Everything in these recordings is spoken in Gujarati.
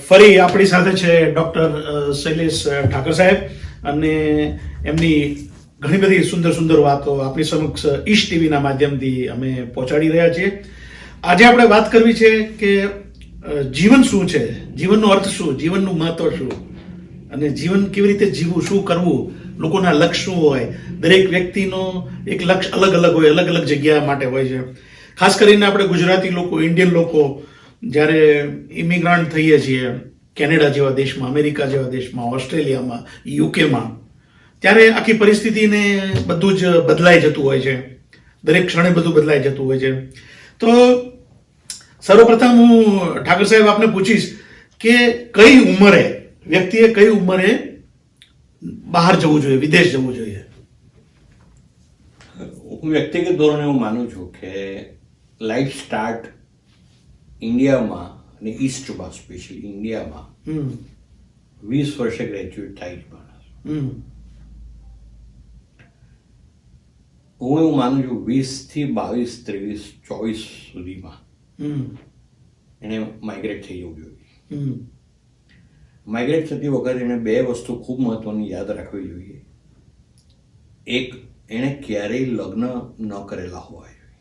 ફરી આપણી સાથે છે ડૉક્ટર શૈલેષ ઠાકર સાહેબ અને એમની ઘણી બધી સુંદર સુંદર વાતો આપણી સમક્ષ ઈશ ટીવીના માધ્યમથી અમે પહોંચાડી રહ્યા છીએ. આજે આપણે વાત કરવી છે કે જીવન શું છે, જીવનનો અર્થ શું, જીવનનું મહત્વ શું અને જીવન કેવી રીતે જીવવું, શું કરવું, લોકોના લક્ષ્ય શું હોય. દરેક વ્યક્તિનો એક લક્ષ્ય અલગ અલગ હોય, અલગ અલગ જગ્યા માટે હોય છે. ખાસ કરીને આપણે ગુજરાતી લોકો, ઇન્ડિયન લોકો જ્યારે ઇમિગ્રન્ટ થઈએ છીએ કેનેડા જેવા દેશમાં, અમેરિકા જેવા દેશમાં, ઓસ્ટ્રેલિયામાં, યુકેમાં, ત્યારે આખી પરિસ્થિતિને બધું જ બદલાઈ જતું હોય છે. દરેક ક્ષણે બધું બદલાઈ જતું હોય છે. તો સર્વપ્રથમ હું ઠાકર સાહેબ આપને પૂછીશ કે કઈ ઉંમરે વ્યક્તિએ કઈ ઉંમરે બહાર જવું જોઈએ, વિદેશ જવું જોઈએ? હું વ્યક્તિગત ધોરણે એવું માનું છું કે લાઈફ સ્ટાર્ટ ઇન્ડિયામાં અને ઈસ્ટમાં, સ્પેશિયલી ઇન્ડિયામાં 20 વર્ષે ગ્રેજ્યુએટ થાય છે માણસ. હું એવું માનું છું 20 થી 22, 23, 24 સુધીમાં એને માઇગ્રેટ થઈ જવું જોઈએ. માઇગ્રેટ થતી વખતે એને બે વસ્તુ ખૂબ મહત્વની યાદ રાખવી જોઈએ. એક, એણે ક્યારેય લગ્ન ન કરેલા હોવા જોઈએ.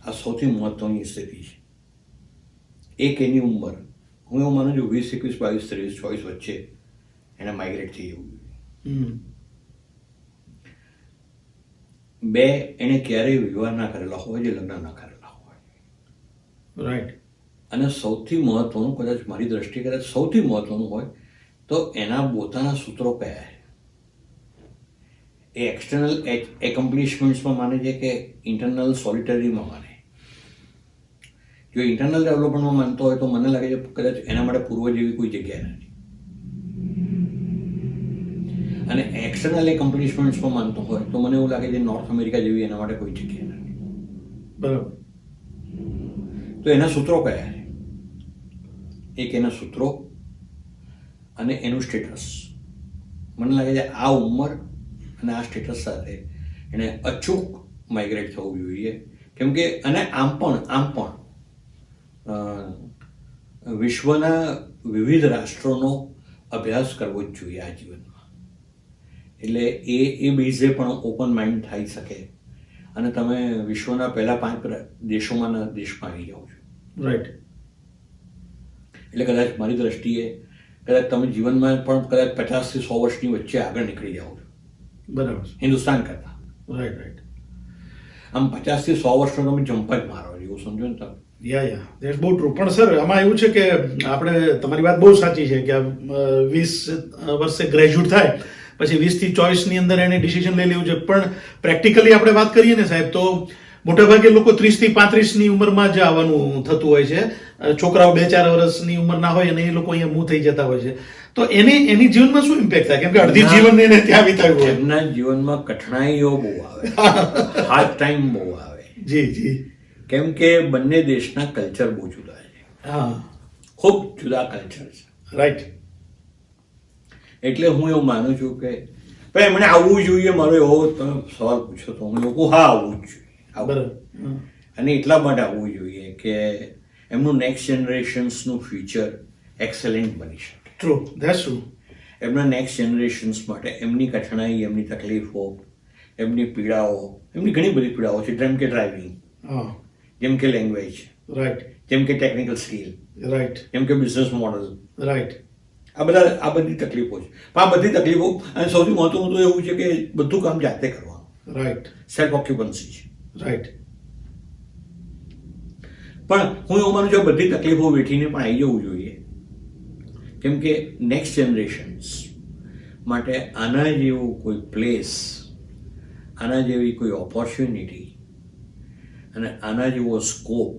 આ સૌથી મહત્વની સ્થિતિ છે. એક, એની ઉંમર, હું એવું માનું છું 20, 21, 22, 23, 24 વચ્ચે એને માઇગ્રેટ થઈ જવું જોઈએ. બે, એણે ક્યારેય વિવાહ ના કરેલા હોય છે, લગ્ન ના કરેલા હોય. રાઈટ. અને સૌથી મહત્વનું, કદાચ મારી દ્રષ્ટિએ કદાચ સૌથી મહત્વનું હોય તો એના પોતાના સૂત્રો કયા છે. એ એક્સટર્નલ એકોમ્પ્લિશમેન્ટ્સમાં માને છે કે ઇન્ટરનલ સોલિટરીમાં માને. જો ઇન્ટરનલ ડેવલપમેન્ટમાં માનતો હોય તો મને લાગે છે કદાચ એના માટે પૂર્વ જેવી કોઈ જગ્યા નથી. અને એક્સટર્નલ એકોમ્પ્લિશમેન્ટ્સમાં માનતો હોય તો મને એવું લાગે છે નોર્થ અમેરિકા જેવી એના માટે કોઈ જગ્યા નથી. બરાબર. તો એના સૂત્રો કયા છે? એક, એના સૂત્રો અને એનું સ્ટેટસ. મને લાગે છે આ ઉંમર અને આ સ્ટેટસ સાથે એને અચૂક માઇગ્રેટ થવું જોઈએ. કેમ કે અને આમ પણ વિશ્વના વિવિધ રાષ્ટ્રોનો અભ્યાસ કરવો જ જોઈએ આ જીવનમાં. એટલે એ બેઝે પણ ઓપન માઇન્ડ થઈ શકે અને તમે વિશ્વના પહેલા 5 દેશોમાંના દેશમાં આવી જાઓ છો. રાઈટ. એટલે કદાચ મારી દ્રષ્ટિએ કદાચ તમે જીવનમાં પણ કદાચ 50 થી 100 વર્ષની વચ્ચે આગળ નીકળી જાઓ છો. બરાબર. હિન્દુસ્તાન કરતા. Right right. આમ 50 થી 100 વર્ષનો તમે જમ્પ જ મારો એવું સમજો ને તમે. યા દેટ્સ બહુ ટ્રુ. પણ સર આમાં એવું છે કે આપણે, તમારી વાત બહુ સાચી છે કે 20 વર્ષે ગ્રેજ્યુએટ થાય પછી 20 થી 24 ની અંદર એને ડિસિઝન લઈ લેવું છે. પણ પ્રેક્ટિકલી આપણે વાત કરીએ ને સાહેબ, તો મોટાભાગે લોકો 30 થી 35 ની ઉંમરમાં જ આવવાનું થતું હોય છે. છોકરાઓ 2-4 વર્ષની ઉંમરના હોય અને એ લોકો અહીંયા મૂવ થઈ જતા હોય છે. તો એની જીવનમાં શું ઇમ્પેક્ટ થાય? કેમ કે અડધી જીવન એને ત્યાં વિતાવ્યું હોય. એમના જીવનમાં કઠણાઈઓ બહુ આવે, હાર્ડ ટાઈમ બહુ આવે. જી. કેમ કે બંને દેશના કલ્ચર બહુ જુદા છે. હા, ખૂબ જુદા કલ્ચર છે. રાઈટ. એટલે હું એવું માનું છું કે ભાઈ એમણે આવવું જોઈએ. મારો એવો તમે સવાલ પૂછો તો હું લોકો હા આવવું જ જોઈએ. બરાબર. અને એટલા માટે આવવું જોઈએ કે એમનું નેક્સ્ટ જનરેશન્સનું ફ્યુચર એક્સેલન્ટ બની શકે. True, that's true. એમના નેક્સ્ટ જનરેશન્સ માટે એમની કઠણાઈ, એમની તકલીફો, એમની પીડાઓ, એમની ઘણી બધી પીડાઓ છે. જેમ કે ડ્રાઇવિંગ, જેમ કે લેંગ્વેજ, રાઈટ. જેમ કે ટેકનિકલ સ્કિલ, રાઈટ. જેમ કે બિઝનેસ મોડલ, રાઈટ. આ બધી તકલીફો છે. પણ આ બધી તકલીફો અને સૌથી મહત્વનું તો એવું છે કે બધું કામ જાતે કરવાનું. રાઈટ. સેલ્ફ ઓક્યુપન્સી છે. રાઈટ. પણ હું એવું માનું છું બધી તકલીફો વેઠીને પણ આવી જવું જોઈએ. કેમ કે નેક્સ્ટ જનરેશન્સ માટે આના જેવું કોઈ પ્લેસ, આના જેવી કોઈ ઓપોર્ચ્યુનિટી અને આના જેવો સ્કોપ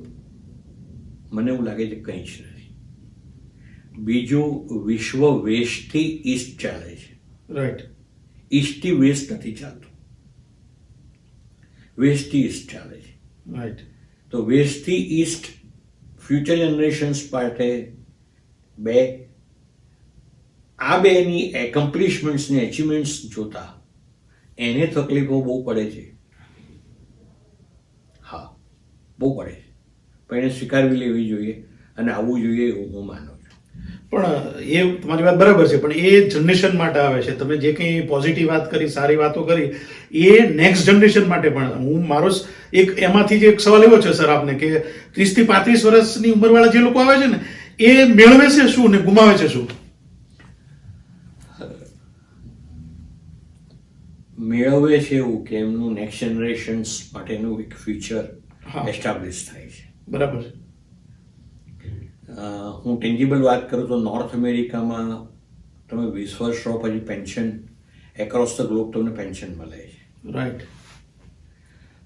મને એવું લાગે છે કંઈ જ નથી. બીજું, વિશ્વ વેસ્ટથી ઈસ્ટ ચાલે છે. રાઈટ. ઈસ્ટથી વેસ્ટ નથી ચાલતું, વેસ્ટથી ઈસ્ટ ચાલે છે. રાઈટ. તો વેસ્ટથી ઈસ્ટ ફ્યુચર જનરેશન્સ માટે આ બેની એકોમ્પ્લિશમેન્ટ્સને, એચિવમેન્ટ્સ જોતા એને તકલીફો બહુ પડે છે. હા, બહુ પડે છે. પણ એને સ્વીકારવી લેવી જોઈએ અને આવવું જોઈએ એવું હું માનું છું. પણ એ તમારી વાત બરાબર છે, પણ એ જનરેશન માટે આવે છે. તમે જે કંઈ પોઝિટિવ વાત કરી, સારી વાતો કરી, એ નેક્સ્ટ જનરેશન માટે પણ. હું મારો એક એમાંથી જ એક સવાલ એવો છે સર આપને કે 30 થી 35 વર્ષની ઉંમરવાળા જે લોકો આવે છે ને, એ મેળવે છે શું ને ગુમાવે છે શું? મેળવે છે એવું કે એમનું નેક્સ્ટ જનરેશન્સ માટેનું એક ફ્યુચર હા. એસ્ટાબ્લિશ થાય છે. બરાબર છે. હું ટેન્જિબલ વાત કરું તો નોર્થ અમેરિકામાં તમે 20 વર્ષ રહો પછી પેન્શન એક્રોસ ધ ગ્લોબ તમને પેન્શન મળે છે. રાઈટ.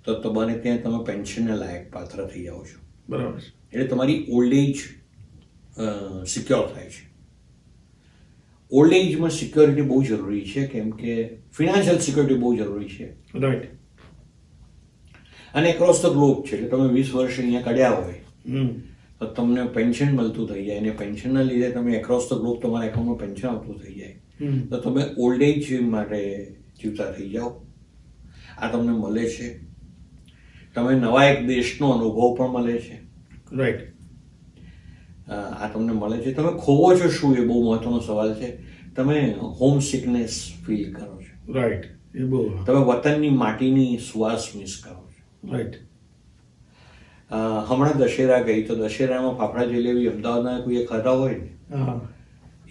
તો તમારે ત્યાં તમે પેન્શનને લાયક પાત્ર થઈ જાઓ છો. બરાબર છે. એટલે તમારી ઓલ્ડ એજ સિક્યોર થાય છે. ઓલ્ડ એજમાં સિક્યોરિટી બહુ જરૂરી છે, કેમ કે ફિનાન્શિયલ સિક્યોરિટી બહુ જરૂરી છે. રાઈટ. અને એક્રોસ ધ ગ્લોબ છે, એટલે તમે 20 વર્ષ અહીંયા કાઢ્યા હોય હમ. તો તમને પેન્શન મળતું થઈ જાય, અને પેન્શનના લીધે તમે એક્રોસ ધ ગ્લોબ તમારા એકાઉન્ટમાં પેન્શન આવતું થઈ જાય, હમ. તો તમે ઓલ્ડ એજ માટે જીવતા થઈ જાઓ. આ તમને મળે છે. તમે નવા એક દેશનો અનુભવ પણ મળે છે. રાઈટ. આ તમને મળે છે. તમે ખોવો છો શું, એ બહુ મહત્વનો સવાલ છે. તમે હોમ સિકનેસ ફીલ કરો છો. રાઈટ. એ બહુ. તમે વતનની માટીની સુવાસ મિસ કરો છો. રાઈટ. હમણાં દશેરા ગઈ, તો દશેરામાં ફાફડા જલેબી અમદાવાદના કોઈએ ખાધા હોય ને, હા.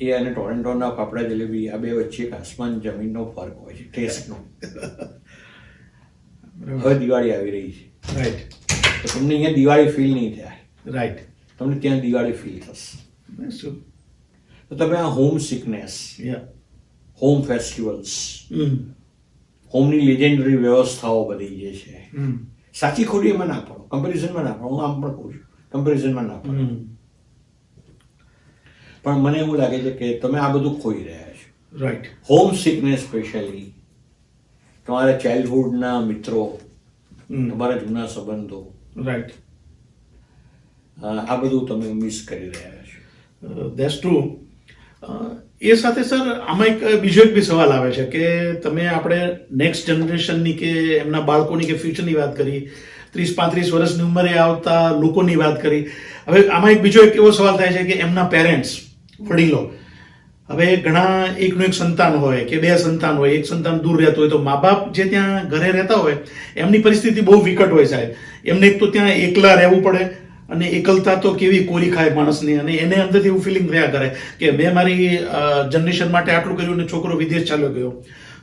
એ અને ટોરેન્ટોના ફાફડા જલેબી, આ બે વચ્ચે એક આસમાન જમીનનો ફરક હોય છે ટેસ્ટનો. હવે દિવાળી આવી રહી છે, રાઈટ. તો તમને અહીંયા દિવાળી ફીલ નહીં થાય, રાઈટ. તમને ત્યાં દિવાળી ફીલ થશે. શું? તો તમે આ હોમ સિકનેસ, યા. હોમ ફેસ્ટિવલ્સ, હમ. હોમની લેજેન્ડરી વ્યવસ્થાઓ બધી જે છે, હમ. સાચી ખોટી એમાં ના પડો, કમ્પેરિઝનમાં ના પડો. હું આમ પણ કહું છું, કમ્પેરિઝનમાં ના પડો. હમ. પણ મને એવું લાગે છે કે તમે આ બધું ખોઈ રહ્યા છો. રાઈટ. હોમ સિકનેસ સ્પેશિયલી તમારા ચાઇલ્ડહુડના મિત્રો, હમ. તમારા જૂના સંબંધો, રાઈટ. આ બધું તમે મિસ કરી રહ્યા છો. That's true. એ સાથે સર આમાં એક બીજો એક બી સવાલ આવે છે કે તમે આપણે નેક્સ્ટ જનરેશનની કે એમના બાળકોની કે ફ્યુચરની વાત કરી, 30-35 વર્ષની ઉંમરે આવતા લોકોની વાત કરી. હવે આમાં એક બીજો એક એવો સવાલ થાય છે કે એમના પેરેન્ટ્સ, વડીલો, હવે ઘણા એકનું એક સંતાન હોય કે બે સંતાન હોય, એક સંતાન દૂર રહેતો હોય, તો મા બાપ જે ત્યાં ઘરે રહેતા હોય એમની પરિસ્થિતિ બહુ વિકટ હોય સાહેબ. એમને એક તો ત્યાં એકલા રહેવું પડે, અને એકલતા તો કેવી કોરી ખાય માણસની, અને એને અંદરથી એવું ફિલિંગ રહ્યા કરે કે મેં મારી જનરેશન માટે આટલું કર્યું ને છોકરો વિદેશ ચાલ્યો ગયો.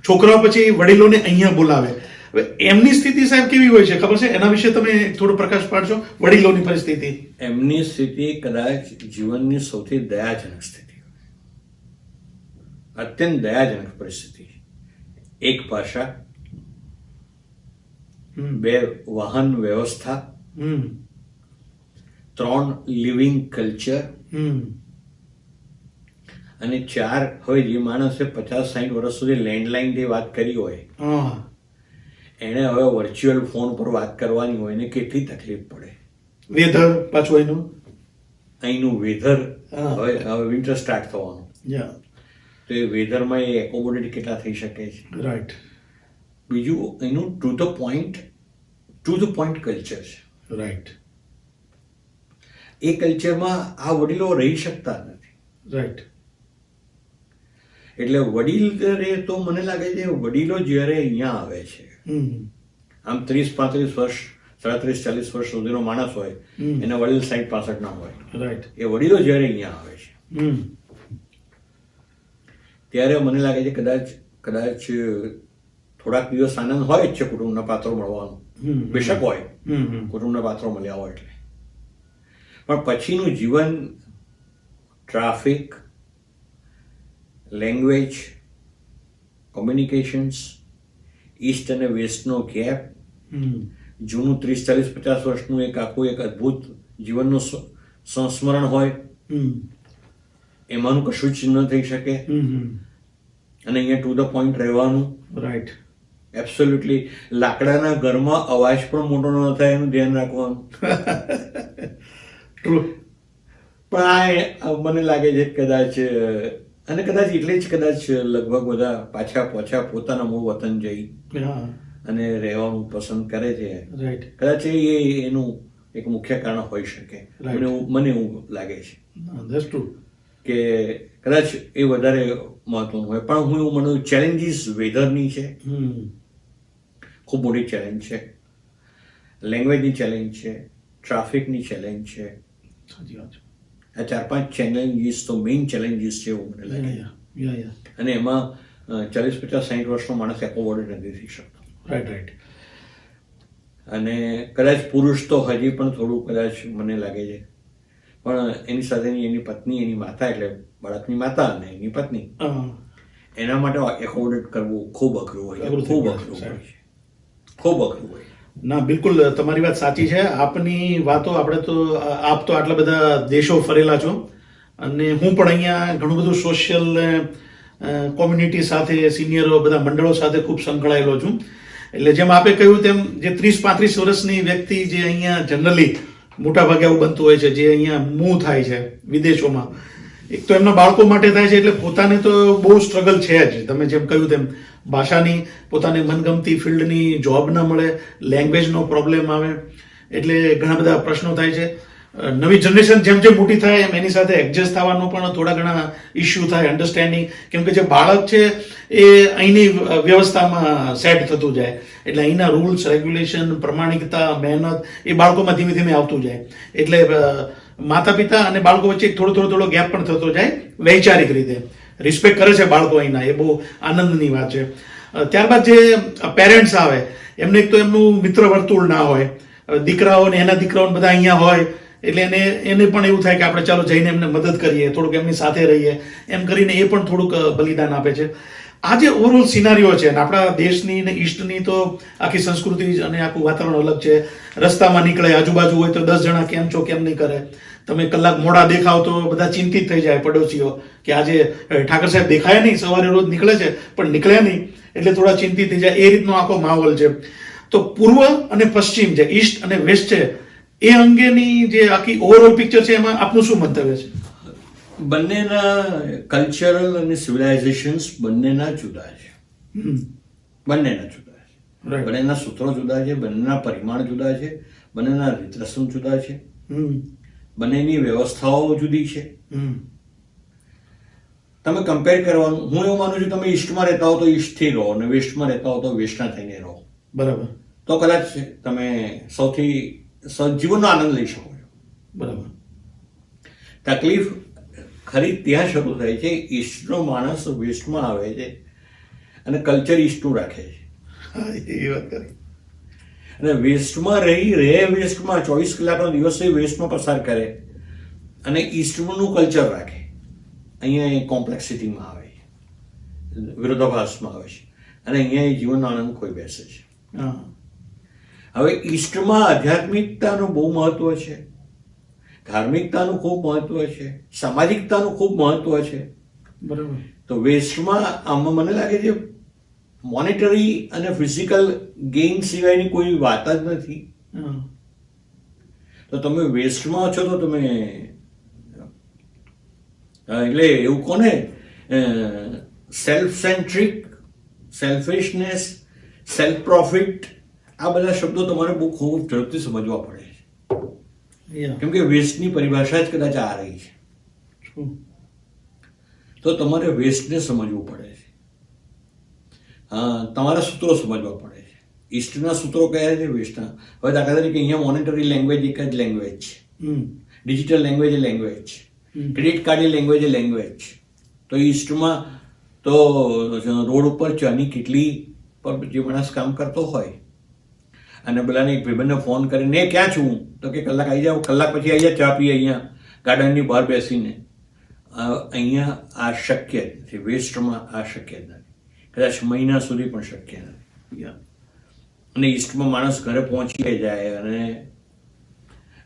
છોકરાઓ પછી વડીલોને અહીંયા બોલાવે. હવે એમની સ્થિતિ સાહેબ કેવી હોય છે ખબર છે? એના વિશે તમે થોડો પ્રકાશ પાડશો, વડીલોની પરિસ્થિતિ. એમની સ્થિતિ કદાચ જીવનની સૌથી દયાજનક સ્થિતિ, અત્યંત દયાજનક પરિસ્થિતિ. એક ભાષા, બે વાહન વ્યવસ્થા, 3 લિવિંગ કલ્ચર, અને 4 હવે જે માણસે 50-60 વર્ષ સુધી લેન્ડલાઇનથી વાત કરી હોય, એને હવે વર્ચ્યુઅલ ફોન પર વાત કરવાની હોય ને કેટલી તકલીફ પડે. વેધર પાછું એનું, અહીંનું વેધર, હવે વિન્ટર સ્ટાર્ટ થવાનું, તો એ વેધરમાં એ એકોમોડેટ કેટલા થઈ શકે છે. રાઈટ. બીજું એનું ટુ ધ પોઈન્ટ કલ્ચર છે. રાઈટ. એ કલ્ચરમાં આ વડીલો રહી શકતા નથી. રાઈટ. એટલે વડીલ તો મને લાગે છે વડીલો જ્યારે અહીંયા આવે છે, આમ 30-35 વર્ષ, 37-40 વર્ષ સુધીનો માણસ હોય, એના વડીલ 60-65 ના હોય. રાઈટ. એ વડીલો જ્યારે અહીંયા આવે છે ત્યારે મને લાગે છે કદાચ થોડાક દિવસ આનંદ હોય જ છે કુટુંબના પાત્રો મળવાનો, બેશક હોય, કુટુંબના પાત્રો મળ્યા હોય એટલે. પણ પછીનું જીવન ટ્રાફિક, લેંગ્વેજ, કોમ્યુનિકેશન્સ, ઈસ્ટ અને વેસ્ટનો ગેપ, જૂનું 30-40-50 વર્ષનું એક આખું એક અદ્ભુત જીવનનું સંસ્મરણ હોય, એમાંનું કશું જ ન થઈ શકે. અને અહીંયા ટુ ધ પોઈન્ટ રહેવાનું. રાઈટ. એબ્સોલ્યુટલી. લાકડાના ઘરમાં અવાજ પણ મોટો ન થાય એનું ધ્યાન રાખવાનું. ટ્રુ. પણ આ મને લાગે છે કદાચ, અને કદાચ એટલે જ કદાચ લગભગ બધા પાછા પોતાના મૂળ વતન જઈ અને રહેવાનું પસંદ કરે છે. રાઈટ. કદાચ એનું એક મુખ્ય કારણ હોઈ શકે. Right. મને એવું લાગે છે ધેટ્સ ટ્રુ. કે કદાચ એ વધારે મહત્વનું હોય. પણ હું એવું માનું ચેલેન્જીસ વેધરની છે, ખૂબ મોટી ચેલેન્જ છે, લેંગ્વેજની ચેલેન્જ છે, ટ્રાફિકની ચેલેન્જ છે. સાચી વાત છે. આ 4-5 ચેલેન્જીસ તો મેઇન ચેલેન્જીસ છે એવું મને લાગે. યા અને એમાં 40-50-60 વર્ષનો માણસ એકોમોડેટ નથી થઈ શકતો. રાઈટ. અને કદાચ પુરુષ તો હજી પણ થોડું કદાચ મને લાગે છે, પણ એની સાથેની એની પત્ની, એની માતા, એટલે બાળકની માતા અને એની પત્ની, એના માટે એકોમોડેટ કરવું ખૂબ અઘરું હોય છે. ખૂબ અઘરું હોય છે. ખૂબ અઘરું હોય. ના, બિલકુલ તમારી વાત સાચી છે. આપની વાતો આપણે તો આપ તો આટલા બધા દેશો ફરેલા છો અને હું પણ અહીંયા ઘણું બધું સોશિયલ કોમ્યુનિટી સાથે, સિનિયરો, બધા મંડળો સાથે ખૂબ સંકળાયેલો છું. એટલે જેમ આપે કહ્યું તેમ જે 30-35 વર્ષની વ્યક્તિ જે અહીંયા જનરલી મોટા ભાગે આવું બનતું હોય છે, જે અહીંયા મૂવ થાય છે વિદેશોમાં, એક તો એમના બાળકો માટે થાય છે, એટલે પોતાને તો બહુ સ્ટ્રગલ છે જ. તમે જેમ કહ્યું તેમ ભાષાની, પોતાને મનગમતી ફિલ્ડની જોબ ન મળે, લેંગ્વેજનો પ્રોબ્લેમ આવે, એટલે ઘણા બધા પ્રશ્નો થાય છે. નવી જનરેશન જેમ જેમ મોટી થાય એમ એની સાથે એડજસ્ટ થવાનો પણ થોડા ઘણા ઇસ્યુ થાય, અન્ડરસ્ટેન્ડિંગ. કેમ કે જે બાળક છે એ અહીંની વ્યવસ્થામાં સેટ થતું જાય, એટલે અહીંના રૂલ્સ, રેગ્યુલેશન, પ્રમાણિકતા, મહેનત એ બાળકોમાં ધીમે ધીમે આવતું જાય. એટલે માતા પિતા અને બાળકો વચ્ચે થોડો ગેપ પણ થતો જાય વૈચારિક રીતે. રિસ્પેક્ટ કરે છે બાળકો અહીંના, એ બહુ આનંદની વાત છે. ત્યારબાદ જે પેરેન્ટ્સ આવે એમને એક તો એમનું મિત્ર વર્તુળ ના હોય, દીકરાઓ ને એના દીકરાઓ બધા અહીંયા હોય, એટલે એને પણ એવું થાય કે આપણે ચાલો જઈને એમને મદદ કરીએ, થોડુંક એમની સાથે રહીએ, એમ કરીને એ પણ થોડુંક બલિદાન આપે છે. આ જે ઓવરઓલ સિનારીઓ છે, આપણા દેશની ને ઈસ્ટની તો આખી સંસ્કૃતિ અને આખું વાતાવરણ અલગ છે. રસ્તામાં નીકળે, આજુબાજુ હોય તો 10 જણા કેમ છો કેમ નહીં કરે. તમે કલાક મોડા દેખાવ તો બધા ચિંતિત થઈ જાય પડોશીઓ કે આજે ઠાકર સાહેબ દેખાયા નહીં, સવારે રોજ નીકળે છે પણ નીકળ્યા નહીં, એટલે થોડા ચિંતિત થઈ જાય. એ રીતનો આખો માહોલ છે. તો પૂર્વ અને પશ્ચિમ, જે ઈસ્ટ અને વેસ્ટ છે, એ અંગેની જે આખી ઓવરઓલ પિક્ચર છે, એમાં આપનું શું મંતવ્ય છે? બંનેના કલ્ચરલ અને સિવિલાઇઝેશન્સ બંનેના જુદા છે. બંનેના જુદા છે. Right. બંનેના સૂત્રો જુદા છે, બંનેના પરિમાણ જુદા છે, બંનેના રીત રસમ જુદા છે, બંનેની વ્યવસ્થાઓ જુદી છે. તમે કમ્પેર કરવાનું, હું એવું માનું છું તમે ઈસ્ટમાં રહેતા હો તો ઈસ્ટથી રહો અને વેસ્ટમાં રહેતા હો તો વેસ્ટના થઈને રહો. બરાબર. તો કદાચ તમે સૌથી જીવનનો આનંદ લઈ શકો છો. બરાબર. તકલીફ ખરી ત્યાં શરૂ થાય છે, ઈસ્ટનો માણસ વેસ્ટમાં આવે છે અને કલ્ચર ઈસ્ટનું રાખે છે. એ વાત કરી. અને વેસ્ટમાં રહે વેસ્ટમાં 24 કલાકનો દિવસ વેસ્ટમાં પસાર કરે અને ઈસ્ટનું કલ્ચર રાખે. અહીંયા એ કોમ્પ્લેક્સિટીમાં આવે છે, વિરોધાભાસમાં આવે છે, અને અહીંયા એ જીવનનો આનંદ ખોઈ બેસે છે. હવે ઈસ્ટમાં આધ્યાત્મિકતાનું બહુ મહત્વ છે, ધાર્મિકતાનું ખૂબ મહત્વ છે, સામાજિકતાનું ખૂબ મહત્વ છે. બરાબર. તો વેસ્ટમાં આમાં મને લાગે છે મોનેટરી અને ફિઝિકલ ગેઇન સિવાયની કોઈ વાત જ નથી. તો તમે વેસ્ટમાં છો તો તમે એટલે એવું કોને સેલ્ફ સેન્ટ્રિક, સેલ્ફિશનેસ, સેલ્ફ પ્રોફિટ, આ બધા શબ્દો તમારે બહુ ખૂબ ઝડપથી સમજવા પડે છે. કેમ કે વેસ્ટની પરિભાષા જ કદાચ આ રહી છે. તો તમારે વેસ્ટને સમજવું પડે છે. તમારા સૂત્રો સમજવા પડે છે. ઈસ્ટના સૂત્રો કયા છે, વેસ્ટના. હવે દાખલા તરીકે અહીંયા મોનેટરી લેંગ્વેજ એક જ લેંગ્વેજ છે, ડિજિટલ લેંગ્વેજ એ લેંગ્વેજ છે, ક્રેડિટ કાર્ડની લેંગ્વેજ એ લેંગ્વેજ છે. તો ઈસ્ટમાં તો રોડ ઉપર ચાની કેટલી પર જે માણસ કામ કરતો હોય અને પેલાને એક ભાઈબંધને ફોન કરીને ક્યાં છું, તો કે કલાક આવી જાવ, કલાક પછી આવી જાય, ચા પીએ અહીંયા ગાર્ડનની બહાર બેસીને. અહીંયા આ શક્ય નથી, વેસ્ટમાં આ શક્ય નથી, કદાચ મહિના સુધી પણ શક્ય નથી. અને ઈસ્ટમાં માણસ ઘરે પહોંચી જાય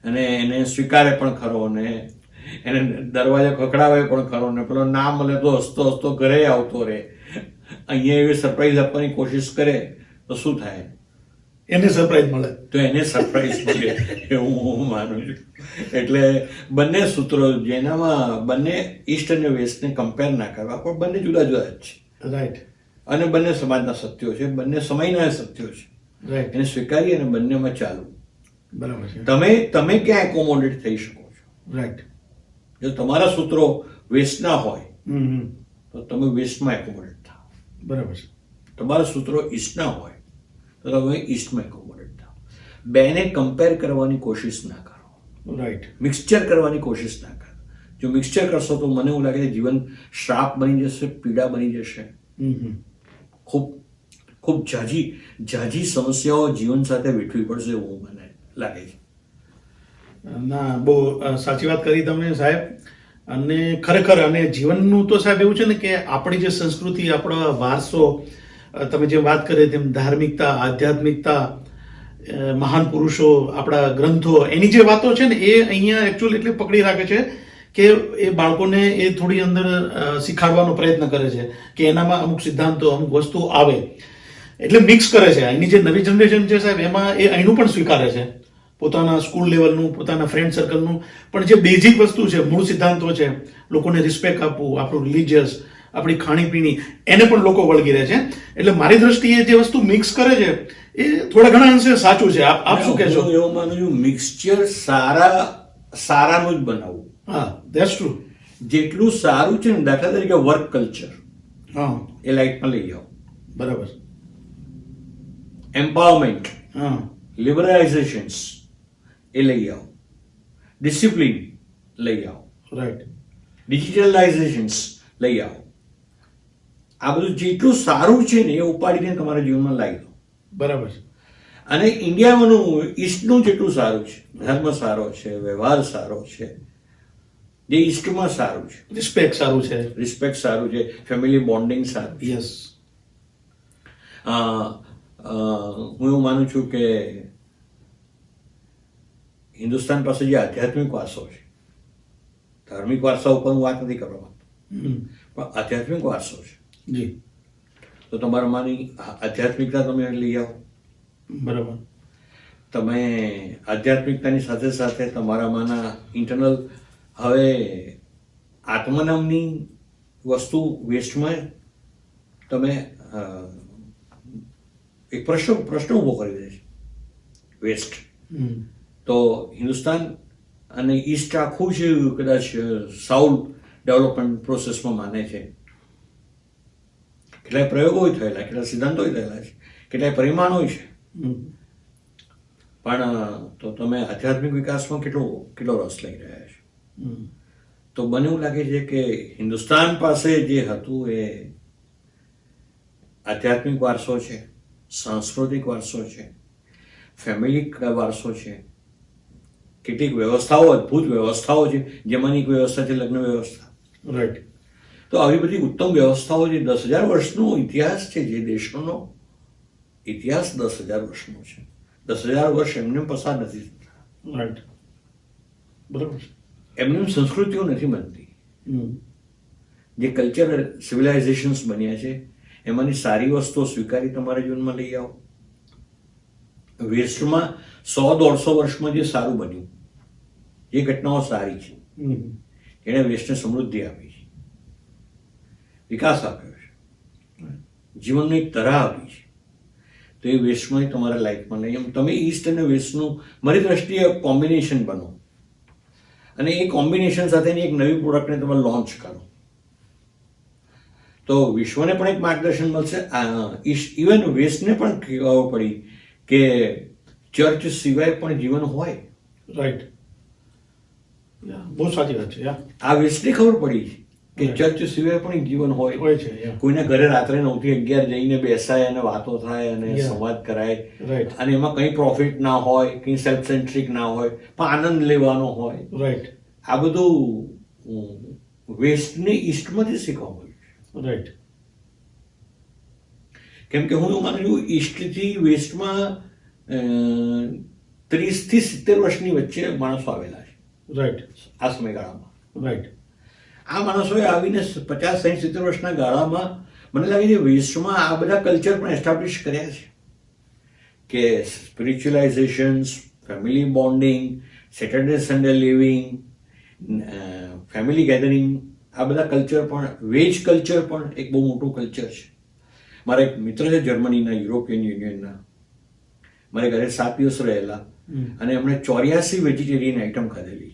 અને એને સ્વીકારે પણ ખરો, અને એને દરવાજા ખખડાવે પણ ખરો, ને પેલો ના મળે તો હસતો હસતો ઘરે આવતો રહે. અહીંયા એવી સરપ્રાઈઝ આપવાની કોશિશ કરે તો શું થાય? એને સરપ્રાઈઝ મળે. તો એને સરપ્રાઈઝ મળે એવું હું માનું છું. એટલે બંને સૂત્રો જેનામાં બંને ઈસ્ટ અને વેસ્ટને કમ્પેર ના કરવા, પણ બંને જુદા જુદા જ છે. રાઈટ. અને બંને સમાજના સત્યો છે, બંને સમયના સત્યો છે. રાઈટ. એને સ્વીકારી અને બંનેમાં ચાલવું. બરાબર છે. તમે ક્યાં એકોમોડેટ થઈ શકો છો? રાઈટ. જો તમારા સૂત્રો વેસ્ટના હોય હમ. તો તમે વેસ્ટમાં એકોમોડેટ થાઓ. બરાબર છે. તમારા સૂત્રો ઈસ્ટના હોય તો તમે ઈસ્ટમાં એકોમોડેટ થાઓ. બેને કમ્પેર કરવાની કોશિશ ના કરો, રાઈટ. મિક્સચર કરવાની કોશિશ ના કરો. જો મિક્સચર કરશો તો મને એવું લાગે છે જીવન શ્રાપ બની જશે, પીડા બની જશે. હમ. ખૂબ ખૂબ ઝાઝી સમસ્યાઓ જીવન સાથે વેઠવી પડશે એવું મને લાગે છે. ના, બહુ સાચી વાત કરી તમે સાહેબ. અને ખરેખર અને જીવનનું તો સાહેબ એવું છે ને કે આપણી જે સંસ્કૃતિ, આપણો વારસો, તમે જે વાત કરી તેમ ધાર્મિકતા, આધ્યાત્મિકતા, મહાન પુરુષો, આપણા ગ્રંથો, એની જે વાતો છે ને એ અહીંયા એકચ્યુઅલી એટલે પકડી રાખે છે કે એ બાળકોને એ થોડી અંદર શીખાડવાનો પ્રયત્ન કરે છે કે એનામાં અમુક સિદ્ધાંતો, અમુક વસ્તુ આવે એટલે મિક્સ કરે છે. એની જે નવી જનરેશન છે સાહેબ એમાં એ અહીંનું પણ સ્વીકારે છે, પોતાના સ્કૂલ લેવલનું, પોતાના ફ્રેન્ડ સર્કલનું, પણ જે બેઝિક વસ્તુ છે, મૂળ સિદ્ધાંતો છે, લોકોને રિસ્પેક્ટ આપવું, આપણું રિલિજિયસ, આપણી ખાણીપીણી, એને પણ લોકો વળગી રહે છે. એટલે મારી દ્રષ્ટિએ જે વસ્તુ મિક્સ કરે છે એ થોડા ઘણા અંશે સાચું છે. આપ શું કહેશો? હું એવું માનું છું મિક્સચર સારાનું જ બનાવવું. હા, ધેટ્સ ટ્રુ. જેટલું સારું છે ને, દાખલા તરીકે વર્ક કલ્ચર, હા, એ લાઈટમાં લઈ આવો. બરાબર. એમ્પાવરમેન્ટ, હા, લિબરલાઇઝેશન્સ, એ લઈ આવો. ડિસિપ્લિન લઈ આવો. રાઈટ. ડિજિટલાઇઝેશન્સ લઈ આવો. આ બધું જેટલું સારું છે ને એ ઉપાડીને તમારા જીવનમાં લાવી દો. બરાબર છે. અને ઇન્ડિયામાંનું ઈસ્ટનું જેટલું સારું છે, ધર્મ સારો છે, વ્યવહાર સારો છે, જે ઈસ્ટમાં સારું છે, રિસ્પેક્ટ સારું છે. રિસ્પેક્ટ સારું છે, ફેમિલી બોન્ડિંગ સારું છે. યસ. હું એવું માનું છું કે હિન્દુસ્તાન પાસે જે આધ્યાત્મિક વારસો છે, ધાર્મિક વારસા ઉપર હું વાત નથી કરવા માંગતો, પણ આધ્યાત્મિક વારસો છે, જી. તો તમારામાંની આધ્યાત્મિકતા તમે લઈ આવો. બરાબર. તમે આધ્યાત્મિકતાની સાથે સાથે તમારામાંના ઇન્ટરનલ, હવે આત્મનામની વસ્તુ વેસ્ટમાં તમે એક પ્રશ્ન ઊભો કરી દે છે વેસ્ટ. તો હિન્દુસ્તાન અને ઈસ્ટ આખું જ કદાચ સાઉથ ડેવલપમેન્ટ પ્રોસેસમાં માને છે. કેટલાય પ્રયોગો થયેલા, કેટલાય સિદ્ધાંતો થયેલા છે, કેટલાય પરિમાણો છે, પણ તો તમે આધ્યાત્મિક વિકાસમાં કેટલો રસ લઈ રહ્યા છો? તો મને એવું લાગે છે કે હિન્દુસ્તાન પાસે જે હતું એ આધ્યાત્મિક વારસો છે, સાંસ્કૃતિક વારસો છે, ફેમિલી વારસો છે, કેટલીક વ્યવસ્થાઓ, અદ્ભુત વ્યવસ્થાઓ છે, જેમાંની એક વ્યવસ્થા છે લગ્ન વ્યવસ્થા. રાઈટ. તો આવી બધી ઉત્તમ વ્યવસ્થાઓ, જે 10,000 વર્ષનો ઇતિહાસ છે, જે દેશોનો ઇતિહાસ 10,000 વર્ષનો છે, 10,000 વર્ષ એમને પસાર નથી થતા. રાઈટ. બરાબર. એમને સંસ્કૃતિઓ નથી બનતી. જે કલ્ચર સિવિલાઇઝેશન્સ બન્યા છે એમાંની સારી વસ્તુઓ સ્વીકારી તમારા જીવનમાં લઈ આવો. વેસ્ટમાં 100-150 વર્ષમાં જે સારું બન્યું, જે ઘટનાઓ સારી છે, એણે વેસ્ટને સમૃદ્ધિ આપી છે, વિકાસ આપ્યો છે, જીવનની એક તરાહ આપી છે. તો એ વેસ્ટમાં તમારા લાઈફમાં નહીં, એમ તમે ઈસ્ટ અને વેસ્ટનું મારી દ્રષ્ટિએ કોમ્બિનેશન બનો અને એ કોમ્બિનેશન સાથેની એક નવી પ્રોડક્ટને તમે લોન્ચ કરો તો વિશ્વને પણ એક માર્ગદર્શન મળશે. ઇવન વેસ્ટને પણ કહેવું પડી કે ચર્ચ સિવાય પણ જીવન હોય. રાઈટ. બહુ સાચી વાત છે. આ વેસ્ટને ખબર પડી કે ચર્ચ સિવાય પણ એક જીવન હોય છે. કોઈના ઘરે રાત્રે 9 થી 11 જઈને બેસાય અને વાતો થાય અને સંવાદ કરાય, અને એમાં કંઈ પ્રોફિટ ના હોય, કંઈ સેલ્ફ સેન્ટ્રિક ના હોય, પણ આનંદ લેવાનો હોય. રાઈટ. આ બધું વેસ્ટને ઈસ્ટમાંથી શીખવા મળ્યું. રાઈટ. કેમ કે હું એવું માનું છું ઈસ્ટથી વેસ્ટમાં 30 થી 70 વર્ષની વચ્ચે માણસો આવેલા છે. રાઈટ. આ સમયગાળામાં. રાઈટ. આ માણસોએ આવીને 50, 60, 70 વર્ષના ગાળામાં મને લાગે છે વેસ્ટમાં આ બધા કલ્ચર પણ એસ્ટાબ્લિશ કર્યા છે કે spiritualizations, family bonding, Saturday Sunday living, family gathering, આ બધા કલ્ચર પણ, વેજ કલ્ચર પણ એક બહુ મોટું કલ્ચર છે. મારા એક મિત્ર છે જર્મનીના, યુરોપિયન યુનિયનના, મારે ઘરે 7 દિવસ રહેલા, અને એમણે 84 વેજીટેરિયન આઈટમ ખાધેલી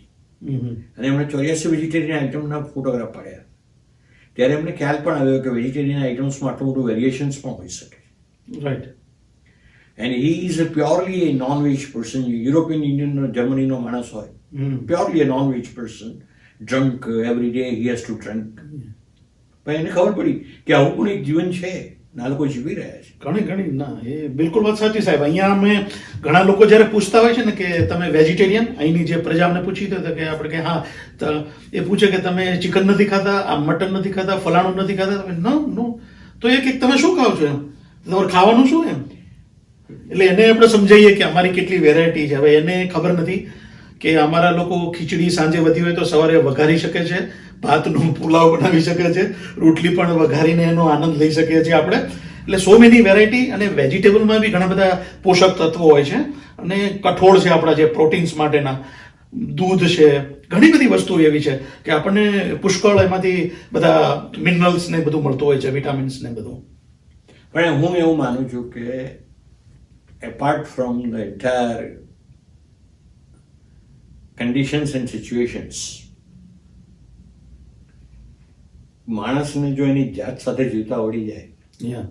અને એમણે 84 વેજીટેરિયન આઈટમના ફોટોગ્રાફ પાડ્યા. ત્યારે એમને ખ્યાલ પણ આવ્યો કે વેજીટેરિયન આઇટમ્સમાં આટલું બધું વેરિએશન્સ પણ હોઈ શકે. Right. And he is a purely a non veg person. European union જર્મનીનો માણસ હોય, purely a non veg person, drunk every day he has to drunk. પણ એને ખબર પડી કે આવું પણ એક જીવન છે, આ લોકો જીવી રહ્યા છે. ઘણી ના, એ બિલકુલ વાત સાચી સાહેબ. અહીંયા અમે ઘણા લોકો જ્યારે પૂછતા હોય છે ને કે તમે વેજીટેરિયન, અહીંની જે પ્રજા અમને પૂછી તો કે આપણે કે હા, તો એ પૂછે કે તમે ચિકન નથી ખાતા, આ મટન નથી ખાતા, ફલાણું નથી ખાતા, તમે નો, તો એ કે તમે શું ખાવ છો એમ, તમારે ખાવાનું શું એમ. એટલે એને આપણે સમજાવીએ કે અમારી કેટલી વેરાયટી છે. હવે એને ખબર નથી કે અમારા લોકો ખીચડી સાંજે વધી હોય તો સવારે વઘારી શકે છે, ભાતનો પુલાવ બનાવી શકે છે, રોટલી પણ વઘારીને એનો આનંદ લઈ શકીએ છીએ આપણે. એટલે સો મેની વેરાયટી. અને વેજીટેબલમાં બી ઘણા બધા પોષક તત્વો હોય છે, અને કઠોળ છે આપણા જે પ્રોટીન્સ માટેના, દૂધ છે, ઘણી બધી વસ્તુ એવી છે કે આપણને પુષ્કળ એમાંથી બધા મિનરલ્સ ને બધું મળતું હોય છે, વિટામિન્સ ને બધું. પણ હું એવું માનું છું કે apart from the entire conditions and situations, માણસને જો એની જાત સાથે જીવતા આવડી જાય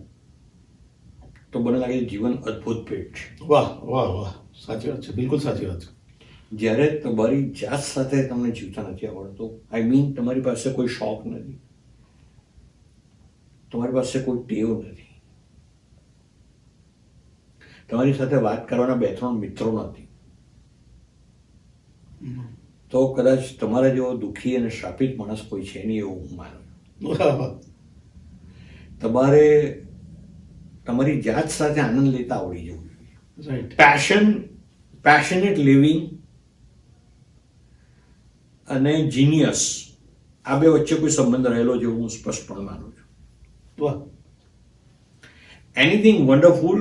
તો મને લાગે છે જીવન અદ્ભુત ભેટ છે. વાહ વાહ વાહ, સાચી વાત છે, બિલકુલ સાચી વાત છે. જ્યારે તમારી જાત સાથે તમને જીવતા નથી આવડતું, આઈ મીન તમારી પાસે કોઈ શોખ નથી, તમારી પાસે કોઈ ટેવ નથી, તમારી સાથે વાત કરવાના 2-3 મિત્રો નથી, તો કદાચ તમારા જેવો દુઃખી અને શ્રાપિત માણસ કોઈ છે નહીં એવું હું માનું. તમારે તમારી જાત સાથે આનંદ લેતા આવડી જવું જોઈએ. પેશનેટ લિવિંગ અને જીનિયસ, આ બે વચ્ચે કોઈ સંબંધ રહેલો છે હું સ્પષ્ટપણે માનું છું. Anything wonderful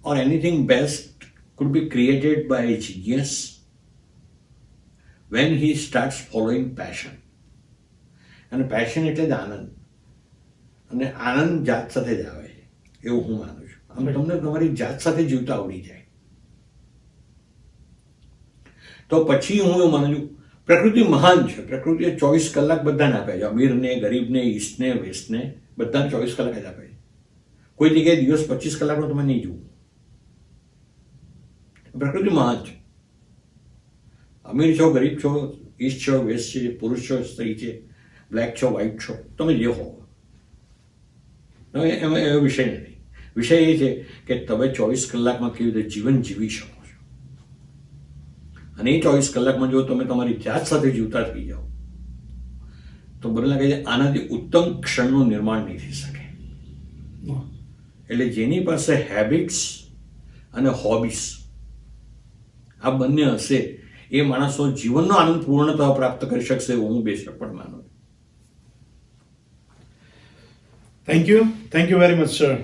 or anything best could be created by a genius when he starts following passion. અને પેશન એટલે જ આનંદ, અને આનંદ જાત સાથે જ આવે છે એવું હું માનું છું. આમ તમને તમારી જાત સાથે જીવતા આવડી જાય તો પછી હું એવું માનું છું પ્રકૃતિ મહાન છે. પ્રકૃતિએ 24 કલાક બધાને આપે છે, અમીરને, ગરીબને, ઈસ્ટને, વેસ્ટને, બધાને 24 કલાક જ આપે છે. કોઈ જગ્યાએ દિવસ 25 કલાકનો તમે નહીં જુઓ. પ્રકૃતિ મહાન છે. અમીર છો, ગરીબ છો, ઈસ્ટ છો, વેસ્ટ છે, પુરુષ છો, સ્ત્રી છે, બ્લેક છો, વ્હાઇટ છો, તમે જે હો, એમાં એવો વિષય નથી. વિષય એ છે કે તમે 24 કલાકમાં કેવી રીતે જીવન જીવી શકો છો. અને એ 24 કલાકમાં જો તમે તમારી જાત સાથે જીવતા થઈ જાઓ તો મને લાગે છે આનાથી ઉત્તમ ક્ષણનું નિર્માણ નહીં થઈ શકે. એટલે જેની પાસે હેબિટ્સ અને હોબીસ આ બંને હશે એ માણસો જીવનનો આનંદ પૂર્ણતા પ્રાપ્ત કરી શકશે એવું હું બેશક પણ માનું. Thank you very much sir.